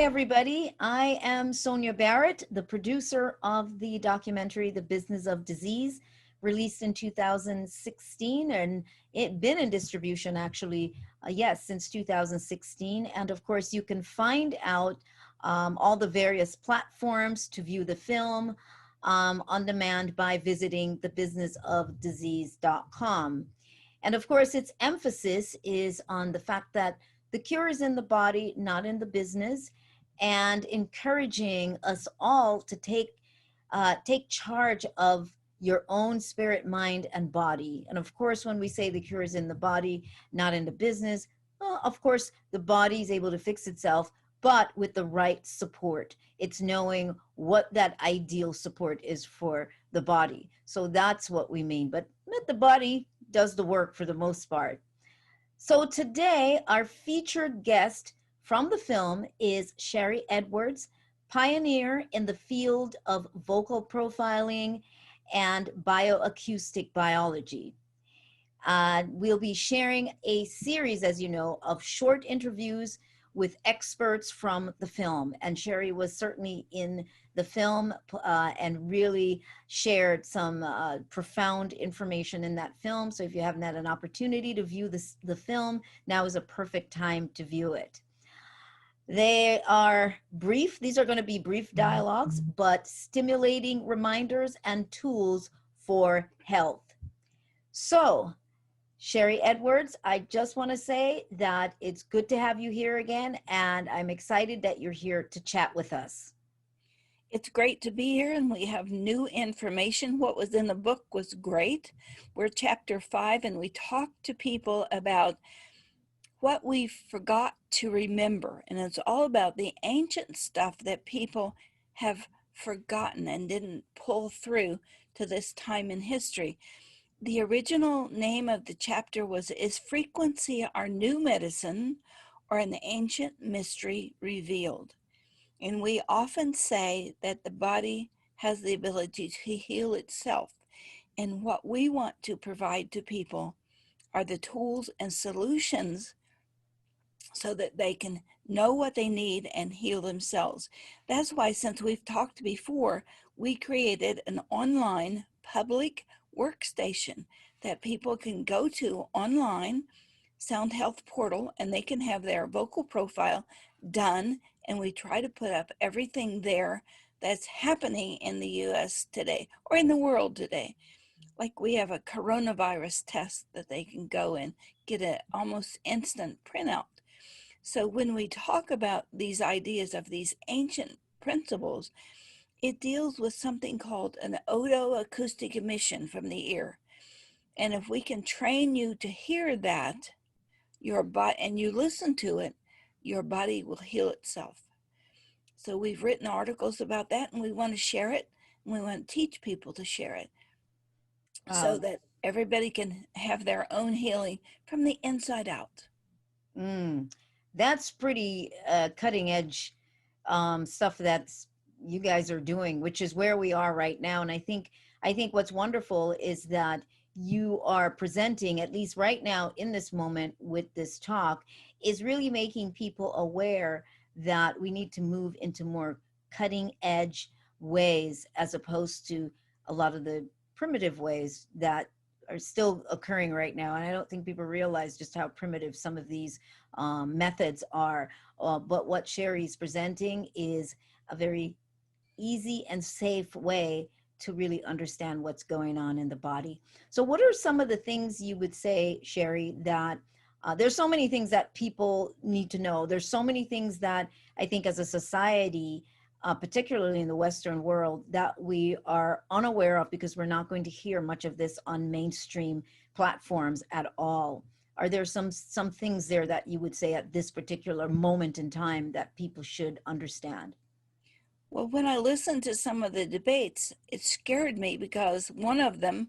everybody. I am Sonia Barrett, the producer of the documentary The Business of Disease, released in 2016, and it been in distribution actually, yes, since 2016. And of course, you can find out all the various platforms to view the film on demand by visiting thebusinessofdisease.com. And of course, its emphasis is on the fact that the cure is in the body, not in the business, and encouraging us all to take charge of your own spirit, mind, and body. And of course, when we say the cure is in the body, not in the business, well, of course, the body is able to fix itself, but with the right support. It's knowing what that ideal support is for the body. So that's what we mean. But the body does the work for the most part. So today, our featured guest from the film is Sherry Edwards, pioneer in the field of vocal profiling and bioacoustic biology. We'll be sharing a series, as you know, of short interviews with experts from the film. And Sherry was certainly in the film and really shared some profound information in that film. So if you haven't had an opportunity to view the film, now is a perfect time to view it. They are brief. These are going to be brief dialogues, but stimulating reminders and tools for health. So, Sherry Edwards, I just want to say that it's good to have you here again, and I'm excited that you're here to chat with us. It's great to be here, and we have new information. What was in the book was great. We're chapter 5, and we talked to people about what we forgot to remember. And it's all about the ancient stuff that people have forgotten and didn't pull through to this time in history. The original name of the chapter was Is Frequency Our New Medicine or an Ancient Mystery Revealed? And we often say that the body has the ability to heal itself. And what we want to provide to people are the tools and solutions so that they can know what they need and heal themselves. That's why, since we've talked before, we created an online public workstation that people can go to online, Sound Health Portal, and they can have their vocal profile done. And we try to put up everything there that's happening in the US today or in the world today. Like we have a coronavirus test that they can go and get an almost instant printout. So when we talk about these ideas of these ancient principles, it deals with something called an otoacoustic emission from the ear. And if we can train you to hear that, your body, and you listen to it, your body will heal itself. So we've written articles about that, and we want to share it, and we want to teach people to share it so that everybody can have their own healing from the inside out. That's pretty cutting edge stuff that's you guys are doing, which is where we are right now. And I think what's wonderful is that you are presenting, at least right now in this moment with this talk, is really making people aware that we need to move into more cutting edge ways as opposed to a lot of the primitive ways that are still occurring right now. And I don't think people realize just how primitive some of these methods are. But what Sherry's presenting is a very easy and safe way to really understand what's going on in the body. So what are some of the things you would say, Sherry, that there's so many things that people need to know. There's so many things that I think as a society, particularly in the Western world, that we are unaware of because we're not going to hear much of this on mainstream platforms at all. Are there some things there that you would say at this particular moment in time that people should understand? Well, when I listened to some of the debates, it scared me because one of them,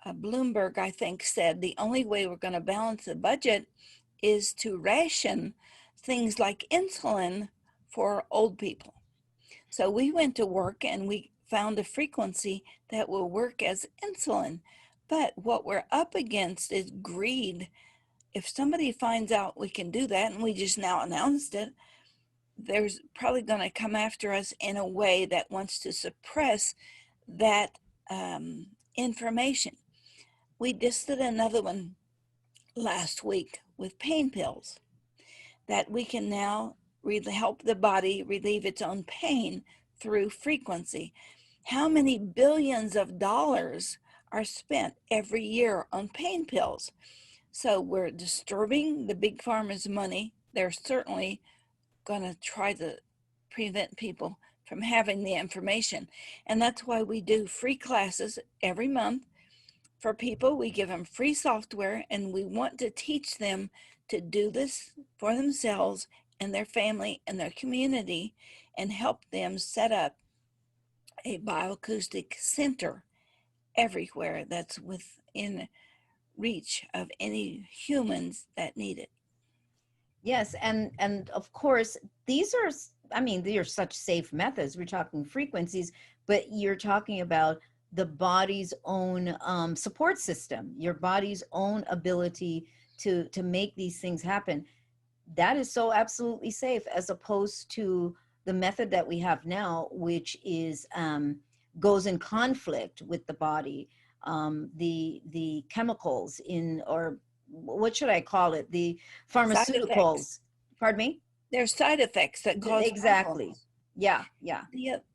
Bloomberg, I think, said the only way we're going to balance the budget is to ration things like insulin for old people. So we went to work and we found a frequency that will work as insulin. But what we're up against is greed. If somebody finds out we can do that, and we just now announced it, there's probably going to come after us in a way that wants to suppress that information. We just did another one last week with pain pills that we can now help the body relieve its own pain through frequency. How many billions of dollars are spent every year on pain pills? So we're disturbing the big pharma's money. They're certainly going to try to prevent people from having the information. And that's why we do free classes every month for people. We give them free software, and we want to teach them to do this for themselves and their family and their community, and help them set up a bioacoustic center everywhere that's within reach of any humans that need it. Yes, and of course, these are, I mean, they are such safe methods. We're talking frequencies, but you're talking about the body's own support system, your body's own ability to make these things happen. That is so absolutely safe, as opposed to the method that we have now, which is goes in conflict with the body. The chemicals in, or what should I call it, the Side effects. pharmaceuticals. Pardon me. There's side effects that cause Exactly. problems. Yeah, yeah.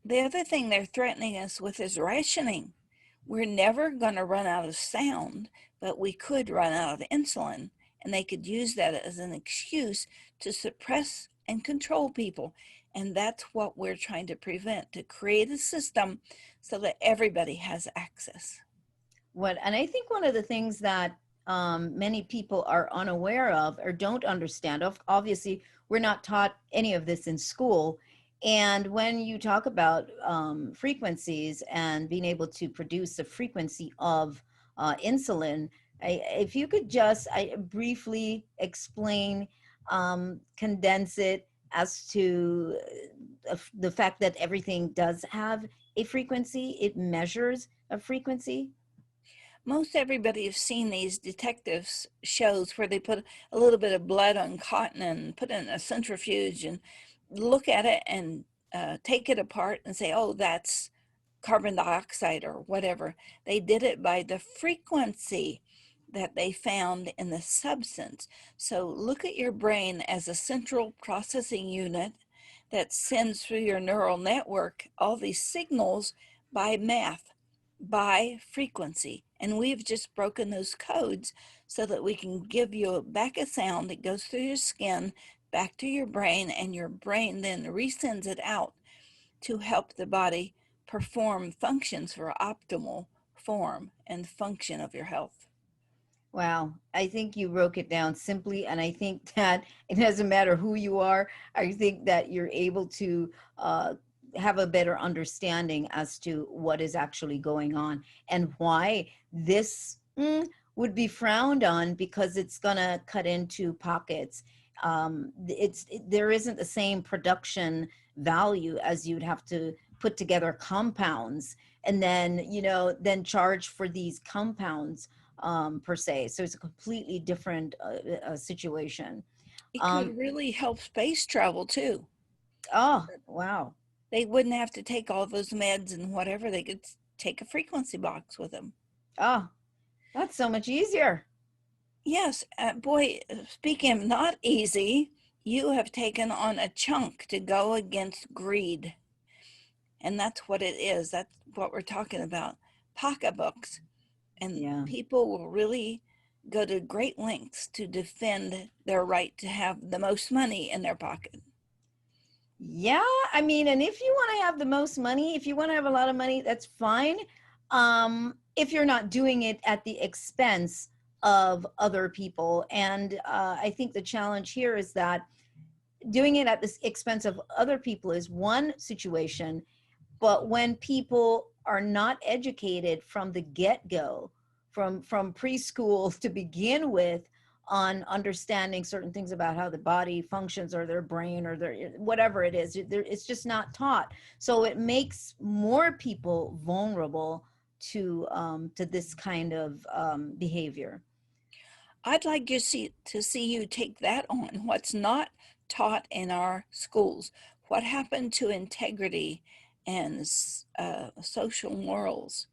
The other thing they're threatening us with is rationing. We're never going to run out of sound, but we could run out of insulin, and they could use that as an excuse to suppress and control people. And that's what we're trying to prevent, to create a system so that everybody has access. What, and I think one of the things that many people are unaware of or don't understand, of, obviously, we're not taught any of this in school. And when you talk about frequencies and being able to produce the frequency of insulin, if you could just briefly explain, condense it as to the fact that everything does have a frequency, it measures a frequency. Most everybody has seen these detectives shows where they put a little bit of blood on cotton and put it in a centrifuge and look at it and take it apart and say, oh, that's carbon dioxide or whatever. They did it by the frequency that they found in the substance. So look at your brain as a central processing unit that sends through your neural network all these signals by math, by frequency. And we've just broken those codes so that we can give you back a sound that goes through your skin back to your brain, and your brain then resends it out to help the body perform functions for optimal form and function of your health. Wow, I think you broke it down simply, and I think that it doesn't matter who you are. I think that you're able to have a better understanding as to what is actually going on and why this would be frowned on, because it's going to cut into pockets. There isn't the same production value, as you'd have to put together compounds and then, then charge for these compounds per se. So it's a completely different situation. It Um, could really help space travel too. oh, wow. They wouldn't have to take all those meds and whatever. They could take a frequency box with them. Oh, that's so much easier. Yes, boy, speaking of not easy, you have taken on a chunk to go against greed. And that's what it is. That's what we're talking about. Pocketbooks. And Yeah. people will really go to great lengths to defend their right to have the most money in their pocket. Yeah, I mean, and if you want to have the most money, if you want to have a lot of money, that's fine. If you're not doing it at the expense of other people. And I think the challenge here is that doing it at the expense of other people is one situation, but when people are not educated from the get-go, from preschool to begin with, on understanding certain things about how the body functions, or their brain, or their whatever it is, it's just not taught. So it makes more people vulnerable to this kind of behavior. I'd like to see you take that on. What's not taught in our schools? What happened to integrity and social morals?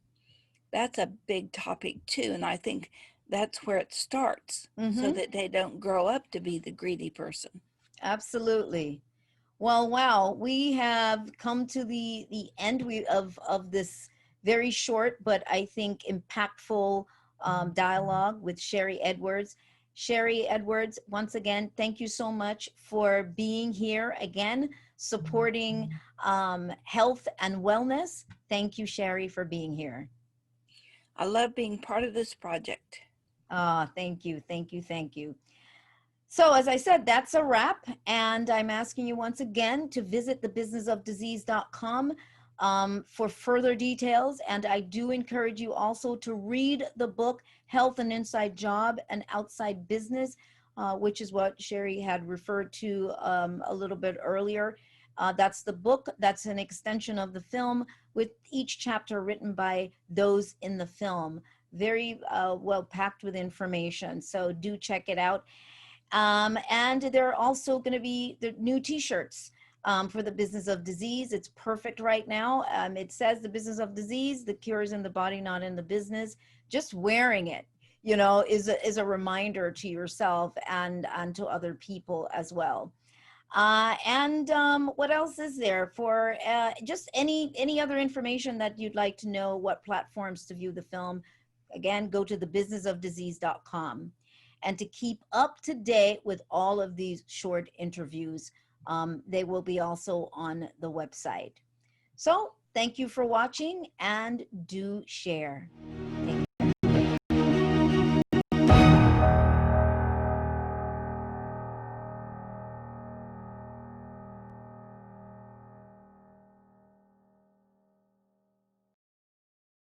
That's a big topic too, and I think that's where it starts, so Mm-hmm. that they don't grow up to be the greedy person. Absolutely. Well, wow, we have come to the end of this very short but I think impactful dialogue with Sherry Edwards. Sherry Edwards, once again, thank you so much for being here again, supporting health and wellness. Thank you, Sherry, for being here. I love being part of this project. Thank you, thank you, thank you. So, as I said, that's a wrap. And I'm asking you once again to visit thebusinessofdisease.com for further details. And I do encourage you also to read the book, Health and Inside Job and Outside Business, which is what Sherry had referred to a little bit earlier. That's the book, that's an extension of the film, with each chapter written by those in the film. Very well packed with information. So, do check it out. And there are also going to be the new T-shirts for the business of disease. It's perfect right now. It says the business of disease, the cure is in the body, not in the business. Just wearing it, is a reminder to yourself and to other people as well. And what else is there for just any other information that you'd like to know? What platforms to view the film? Again, go to thebusinessofdisease.com. And to keep up to date with all of these short interviews, they will be also on the website. So thank you for watching and do share.